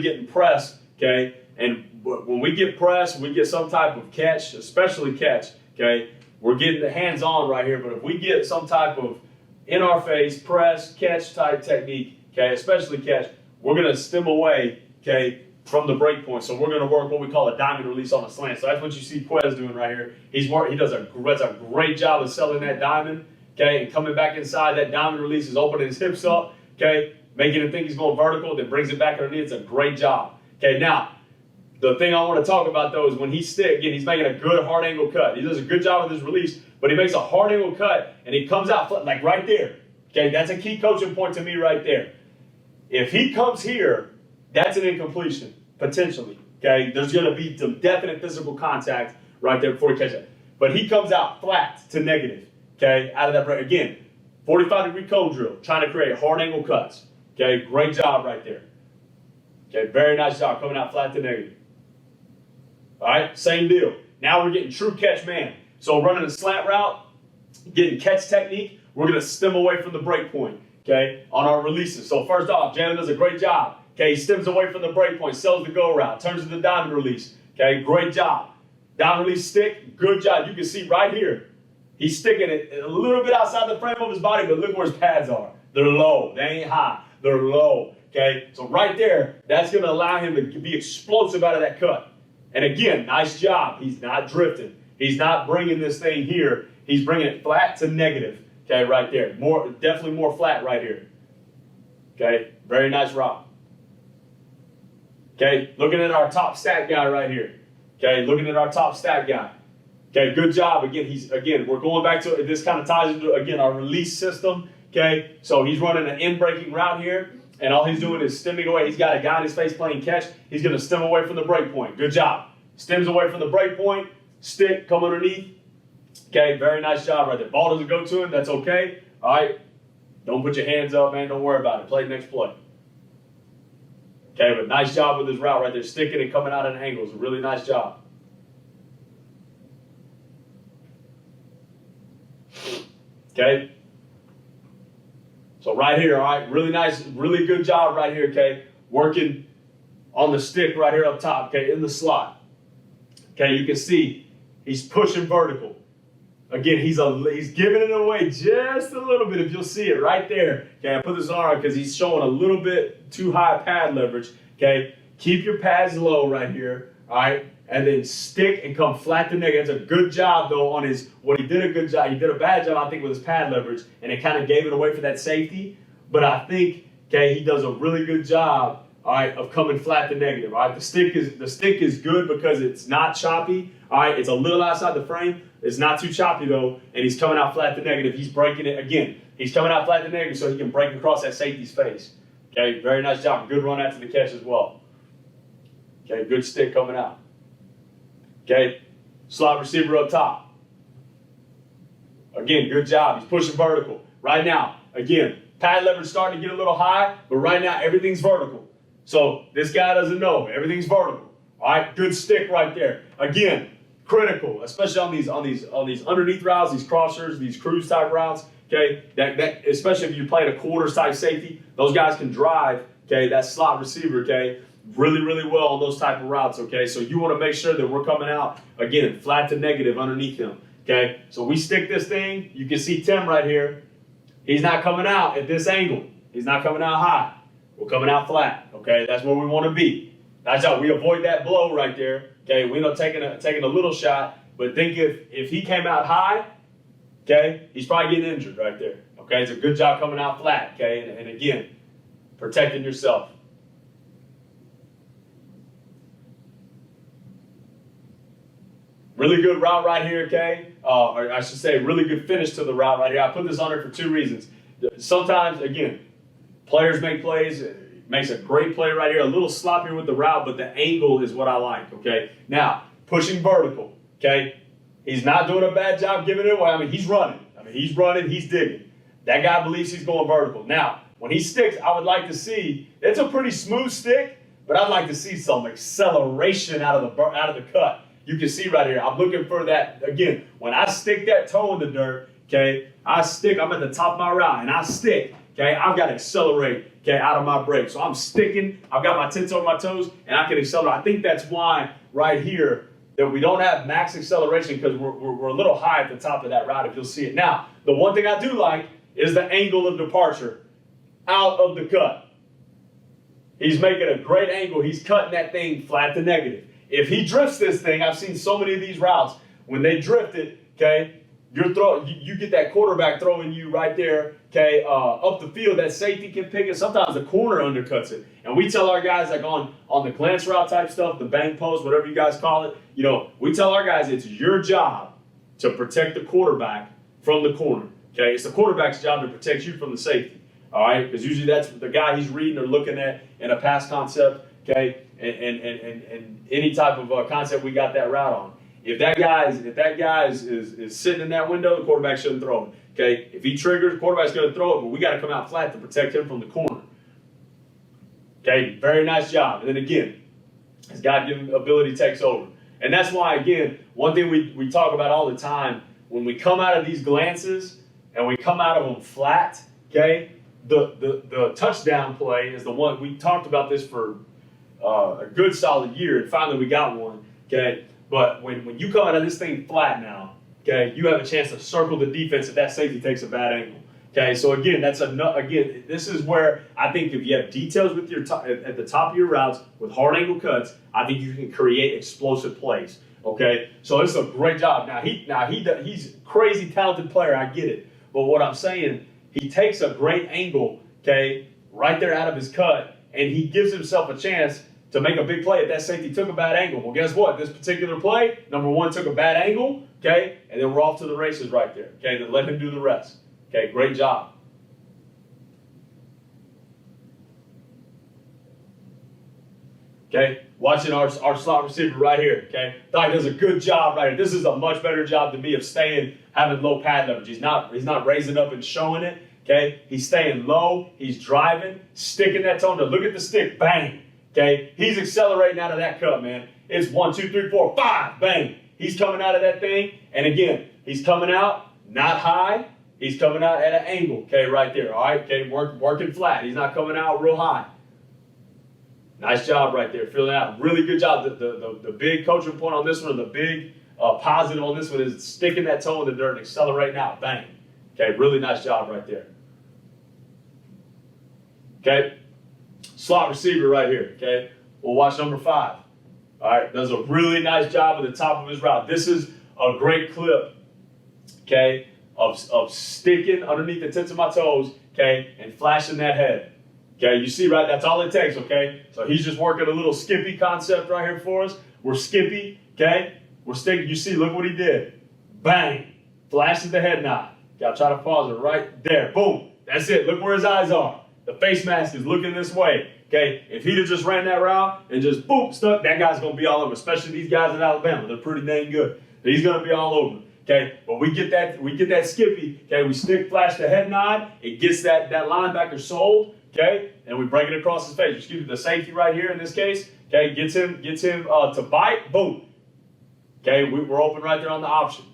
getting pressed, okay. And when we get pressed, we get some type of catch, especially catch, okay. We're getting the hands-on right here, but if we get some type of in-our-face press catch type technique, okay, especially catch, we're going to stem away, okay, from the break point. So we're going to work what we call a diamond release on a slant. So that's what you see Quez doing right here. He does a great job of selling that diamond, okay, and coming back inside. That diamond release is opening his hips up, okay, making him think he's going vertical, then brings it back underneath. It's a great job. Okay, now, the thing I want to talk about, though, is when he sticks, again, he's making a good hard angle cut. He does a good job with his release, but he makes a hard angle cut, and he comes out flat, like right there. Okay, that's a key coaching point to me right there. If he comes here, that's an incompletion, potentially. Okay, there's going to be some definite physical contact right there before he catches it. But he comes out flat to negative, okay, out of that break. Again, 45-degree cone drill, trying to create hard angle cuts. Okay, great job right there. Okay, very nice job coming out flat to negative. All right, same deal. Now we're getting true catch man. So running a slant route, getting catch technique, we're going to stem away from the break point, okay, on our releases. So first off, Jalen does a great job. Okay, he stems away from the break point, sells the go route, turns to the diamond release. Okay, great job. Diamond release stick, good job. You can see right here, he's sticking it a little bit outside the frame of his body, but look where his pads are. They're low. They ain't high. They're low. Okay, so right there, that's going to allow him to be explosive out of that cut. And again, nice job. He's not drifting. He's not bringing this thing here. He's bringing it flat to negative. Okay, right there. Definitely more flat right here. Okay, very nice route. Okay, looking at our top stat guy right here. Okay, looking at our top stat guy. Okay, good job. Again, we're going back to this kind of ties into again our release system. Okay, so he's running an in-breaking route here, and all he's doing is stemming away. He's got a guy in his face playing catch. He's going to stem away from the break point. Good job. Stems away from the break point. Stick, come underneath. Okay, very nice job right there. Ball doesn't go to him. That's okay. All right, don't put your hands up, man. Don't worry about it. Play the next play. Okay, but nice job with his route right there. Sticking and coming out at angles. A really nice job. Okay. So right here, all right, really nice, really good job right here, okay? Working on the stick right here up top, okay, in the slot. Okay, you can see he's pushing vertical. Again, he's giving it away just a little bit, if you'll see it right there. Okay, I put this on because he's showing a little bit too high pad leverage. Okay, keep your pads low right here, all right, and then stick and come flat to negative. That's a good job though on his. What he did a good job. He did a bad job, I think, with his pad leverage, and it kind of gave it away for that safety. But I think, okay, he does a really good job, all right, of coming flat to negative. All right, the stick is good because it's not choppy. All right, it's a little outside the frame. It's not too choppy though, and he's coming out flat to negative. He's breaking it again. He's coming out flat to negative so he can break across that safety's face. Okay, very nice job. Good run after the catch as well. Okay, good stick coming out. Okay, slot receiver up top. Again, good job. He's pushing vertical. Right now, again, pad leverage starting to get a little high, but right now everything's vertical. So this guy doesn't know. Everything's vertical. All right, good stick right there. Again, critical, especially on these underneath routes, these crossers, these cruise type routes. Okay, that especially if you're playing a quarters type safety, those guys can drive. Okay, that slot receiver. Okay, really well on those type of routes. Okay, so you want to make sure that we're coming out again flat to negative underneath him. Okay, so we stick this thing. You can see Tim right here. He's not coming out at this angle. He's not coming out high. We're coming out flat. Okay, that's where we want to be. That's how we avoid that blow right there. Okay, we end up taking a little shot, but think if he came out high, okay, he's probably getting injured right there. Okay, it's a good job coming out flat. Okay, and again, protecting yourself. Really good route right here, okay? Or I should say, really good finish to the route right here. I put this on there for two reasons. Sometimes, again, players make plays. Makes a great play right here. A little sloppier with the route, but the angle is what I like, okay? Now, pushing vertical, okay? He's not doing a bad job giving it away. I mean, he's running. He's digging. That guy believes he's going vertical. Now, when he sticks, I would like to see, it's a pretty smooth stick, but I'd like to see some acceleration out of the cut. You can see right here, I'm looking for that. Again, when I stick that toe in the dirt, okay, I'm at the top of my route, and I stick, okay, I've got to accelerate, okay, out of my break. So I'm sticking, I've got my tits on my toes, and I can accelerate. I think that's why right here that we don't have max acceleration because we're a little high at the top of that route, if you'll see it. Now, the one thing I do like is the angle of departure out of the cut. He's making a great angle. He's cutting that thing flat to negative. If he drifts this thing, I've seen so many of these routes, when they drift it, okay, you get that quarterback throwing you right there, okay, up the field. That safety can pick it. Sometimes the corner undercuts it. And we tell our guys, like on the glance route type stuff, the bang post, whatever you guys call it, you know, we tell our guys it's your job to protect the quarterback from the corner, okay? It's the quarterback's job to protect you from the safety, all right? Because usually that's the guy he's reading or looking at in a pass concept, okay? and any type of concept we got that route on. If that guy is sitting in that window, the quarterback shouldn't throw it. Okay, if he triggers, the quarterback's going to throw it, but we got to come out flat to protect him from the corner. Okay, very nice job. And then again, his God-given ability takes over. And that's why, again, one thing we talk about all the time, when we come out of these glances and we come out of them flat, okay, the touchdown play is the one. We talked about this for a good solid year, and finally we got one, okay? But when you come out of this thing flat now, okay, you have a chance to circle the defense if that safety takes a bad angle. Okay, so again, this is where I think if you have details with your at the top of your routes with hard angle cuts, I think you can create explosive plays. Okay, so it's a great job. He's a crazy talented player. I get it, but what I'm saying, he takes a great angle, okay, right there out of his cut, and he gives himself a chance to make a big play if that safety took a bad angle. Well, guess what? This particular play, number one, took a bad angle, okay, and then we're off to the races right there. Okay, then let him do the rest. Okay, great job. Okay, watching our slot receiver right here. Okay, thought he does a good job right here. This is a much better job to me of staying, having low pad leverage. He's not raising up and showing it. Okay, he's staying low. He's driving, sticking that toe. Look at the stick, bang. Okay, he's accelerating out of that cut, man. It's 1, 2, 3, 4, 5, bang. He's coming out of that thing, and again, he's coming out not high. He's coming out at an angle, okay, right there, all right? Okay, working flat. He's not coming out real high. Nice job right there, filling out. Really good job. The big coaching point on this one, the big positive on this one is sticking that toe in the dirt and accelerating out, bang. Okay, really nice job right there. Okay, slot receiver right here, okay? We'll watch number 5. All right, does a really nice job at the top of his route. This is a great clip, okay, of sticking underneath the tips of my toes, okay, and flashing that head. Okay, you see, right? That's all it takes, okay? So he's just working a little skippy concept right here for us. We're skippy, okay? We're sticking. You see, look what he did. Bang. Flashes the head nod. Okay, I'll try to pause it right there. Boom. That's it. Look where his eyes are. The face mask is looking this way, okay? If he'd have just ran that route and just, boom, stuck, that guy's going to be all over, especially these guys in Alabama. They're pretty dang good. He's going to be all over. Okay, but we get that skippy, okay, we stick, flash the head nod, it gets that linebacker sold, okay, and we break it across his face. Excuse me, the safety right here in this case, okay, gets him to bite, boom. Okay, we're open right there on the option.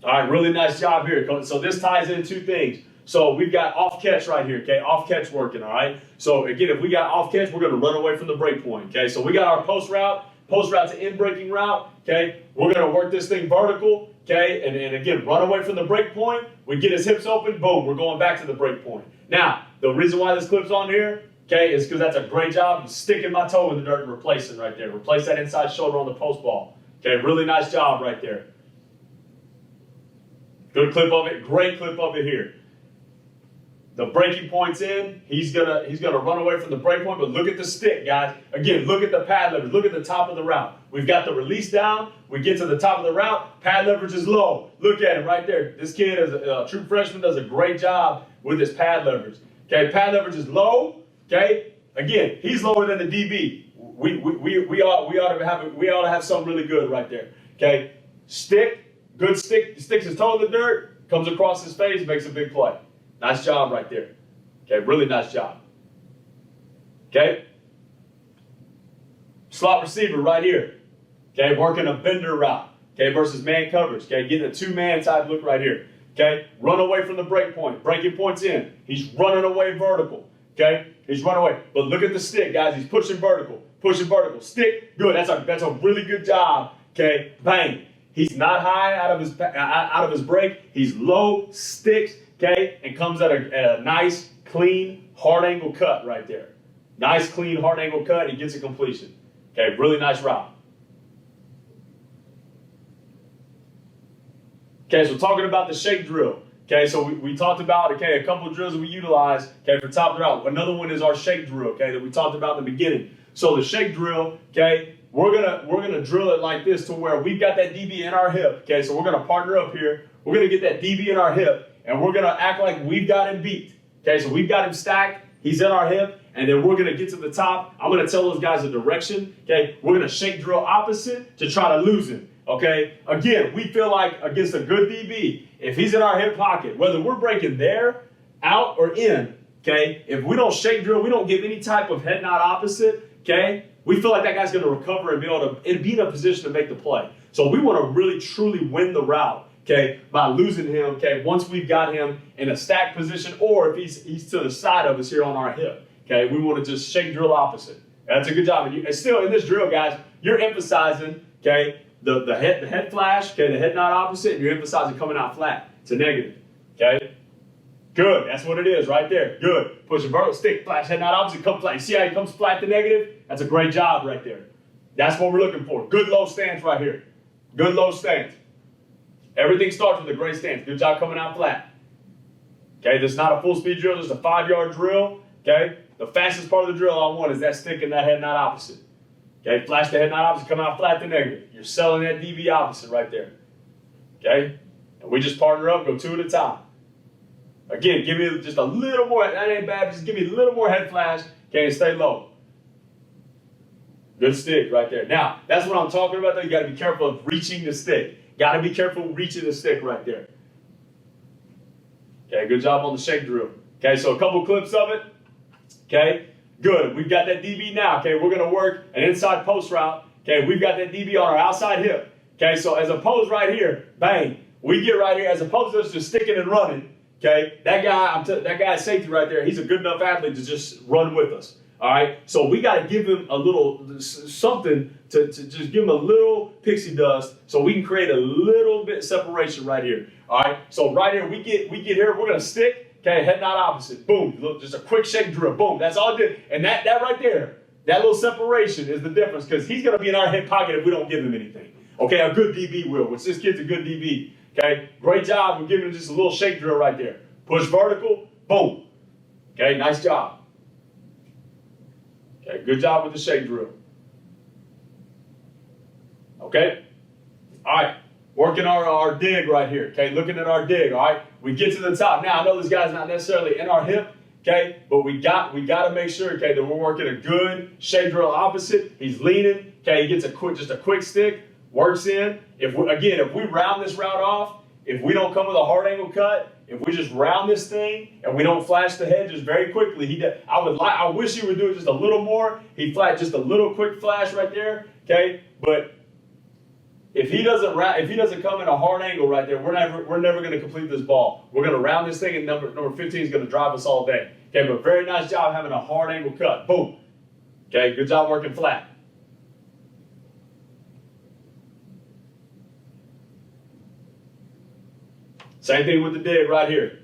All right, really nice job here. So this ties in 2 things. So we've got off catch right here, okay? Off catch working, all right? So again, if we got off catch, we're going to run away from the break point, okay? So we got our post route to in breaking route, okay? We're going to work this thing vertical, okay? And again, run away from the break point. We get his hips open, boom, we're going back to the break point. Now, the reason why this clip's on here, okay, is because that's a great job of sticking my toe in the dirt and replacing right there. Replace that inside shoulder on the post ball. Okay, really nice job right there. Good clip of it, great clip of it here. The breaking point's in. He's gonna run away from the break point, but look at the stick, guys. Again, look at the pad leverage. Look at the top of the route. We've got the release down. We get to the top of the route. Pad leverage is low. Look at it right there. This kid is a true freshman, does a great job with his pad leverage. Okay, pad leverage is low. Okay, again, he's lower than the DB. We ought to have something really good right there. Okay, good stick. He sticks his toe in the dirt, comes across his face, makes a big play. Nice job right there. Okay, really nice job. Okay. Slot receiver right here. Okay, working a bender route. Okay, versus man coverage. Okay, getting a 2-man type look right here. Okay, run away from the break point. Breaking point's in. He's running away vertical. Okay, he's running away. But look at the stick, guys. He's pushing vertical. Pushing vertical. Stick, good. That's a really good job. Okay, bang. He's not high out of his break. He's low, sticks, okay, and comes at a nice, clean, hard angle cut right there. Nice, clean, hard angle cut. He gets a completion. Okay, really nice route. Okay, so talking about the shake drill. Okay, so we talked about, okay, a couple of drills that we utilize, okay, for top of the route. Another one is our shake drill, okay, that we talked about in the beginning. So the shake drill, okay, we're gonna drill it like this to where we've got that DB in our hip, okay, so we're gonna partner up here. We're gonna get that DB in our hip, and we're going to act like we've got him beat. Okay, so we've got him stacked. He's in our hip, and then we're going to get to the top. I'm going to tell those guys a direction. Okay, we're going to shake drill opposite to try to lose him. Okay, again, we feel like against a good DB, if he's in our hip pocket, whether we're breaking there, out, or in, okay, if we don't shake drill, we don't give any type of head nod opposite, okay, we feel like that guy's going to recover and be able to be in a position to make the play. So we want to really, truly win the route, okay, by losing him, okay, once we've got him in a stacked position, or if he's to the side of us here on our hip, okay, we want to just shake drill opposite. That's a good job. And still in this drill, guys, you're emphasizing, okay, the head flash, okay, the head nod opposite, and you're emphasizing coming out flat to negative, okay? Good, that's what it is right there. Good. Push a vertical stick, flash, head nod opposite, come flat. You see how he comes flat to negative? That's a great job right there. That's what we're looking for. Good low stance right here. Good low stance. Everything starts with a great stance. Good job coming out flat. Okay, this is not a full speed drill, just a 5-yard drill. Okay, the fastest part of the drill I want is that stick and that head nod opposite. Okay, flash the head nod opposite, come out flat to negative. You're selling that DB opposite right there. Okay, and we just partner up, go 2 at a time. Again, give me just a little more, that ain't bad, just give me a little more head flash, okay, and stay low. Good stick right there. Now, that's what I'm talking about though. You got to be careful of reaching the stick. Got to be careful reaching the stick right there. Okay, good job on the shake drill. Okay, so a couple clips of it. Okay, good. We've got that DB now. Okay, we're going to work an inside post route. Okay, we've got that DB on our outside hip. Okay, so as opposed right here, bang, we get right here as opposed to us just sticking and running. Okay, that guy safety right there, he's a good enough athlete to just run with us. All right, so we got to give him a little something to just give him a little pixie dust so we can create a little bit separation right here. All right, so right here we get here, we're gonna stick. Okay, head nod opposite. Boom, look, just a quick shake drill. Boom, that's all it did. And that right there, that little separation is the difference because he's gonna be in our hip pocket if we don't give him anything. Okay, a good DB will, which this kid's a good DB. Okay, great job. We're giving him just a little shake drill right there. Push vertical, boom. Okay, nice job. Okay, good job with the shake drill. Okay? All right, working our dig right here. Okay, looking at our dig, all right? We get to the top. Now, I know this guy's not necessarily in our hip, okay? But we got to make sure, okay, that we're working a good shake drill opposite. He's leaning, okay? He gets just a quick stick, works in. If we round this route off, if we don't come with a hard angle cut, if we just round this thing and we don't flash the head just very quickly, I wish he would do it just a little more. He'd flash just a little quick flash right there, okay? But if he doesn't come in a hard angle right there, we're never going to complete this ball. We're going to round this thing, and number 15 is going to drive us all day. Okay, but very nice job having a hard angle cut. Boom. Okay, good job working flat. Same thing with the dig right here.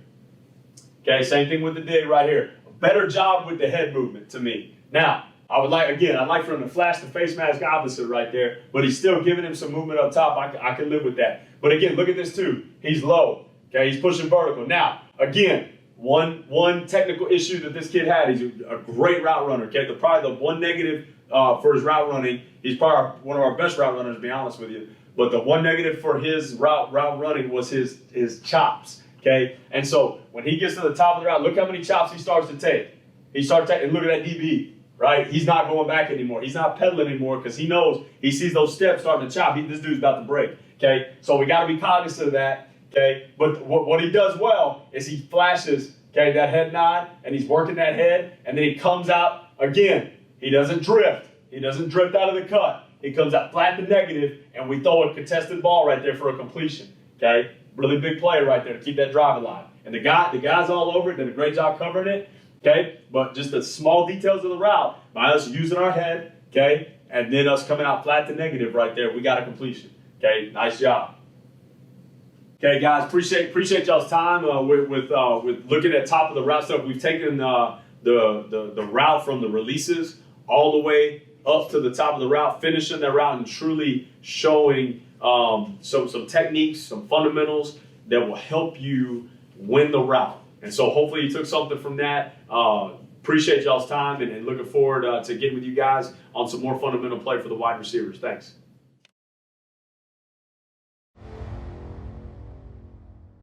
Okay, same thing with the dig right here. A better job with the head movement to me. Now, I'd like for him to flash the face mask opposite right there, but he's still giving him some movement up top. I can live with that. But again, look at this too. He's low. Okay, he's pushing vertical. Now, again, one technical issue that this kid had, he's a great route runner. Okay, probably the one negative for his route running, he's probably one of our best route runners, to be honest with you. But the one negative for his route running was his chops. Okay, and so when he gets to the top of the route, look how many chops he starts to take. He starts taking, look at that DB, right? He's not going back anymore. He's not pedaling anymore because he knows, he sees those steps starting to chop. This dude's about to break. Okay, so we got to be cognizant of that. Okay, but what he does well is he flashes, okay, that head nod, and he's working that head, and then he comes out again. He doesn't drift. He doesn't drift out of the cut. He comes out flat to negative, and we throw a contested ball right there for a completion. Okay, really big play right there to keep that drive alive. And the guy's all over it, did a great job covering it. Okay, but just the small details of the route by us using our head, okay, and then us coming out flat to negative right there, we got a completion. Okay, nice job. Okay, guys, appreciate y'all's time with looking at top of the route stuff. We've taken the route from the releases all the way up to the top of the route, finishing that route and truly showing some techniques, some fundamentals that will help you win the route. And so hopefully you took something from that. Appreciate y'all's time and looking forward to getting with you guys on some more fundamental play for the wide receivers. Thanks.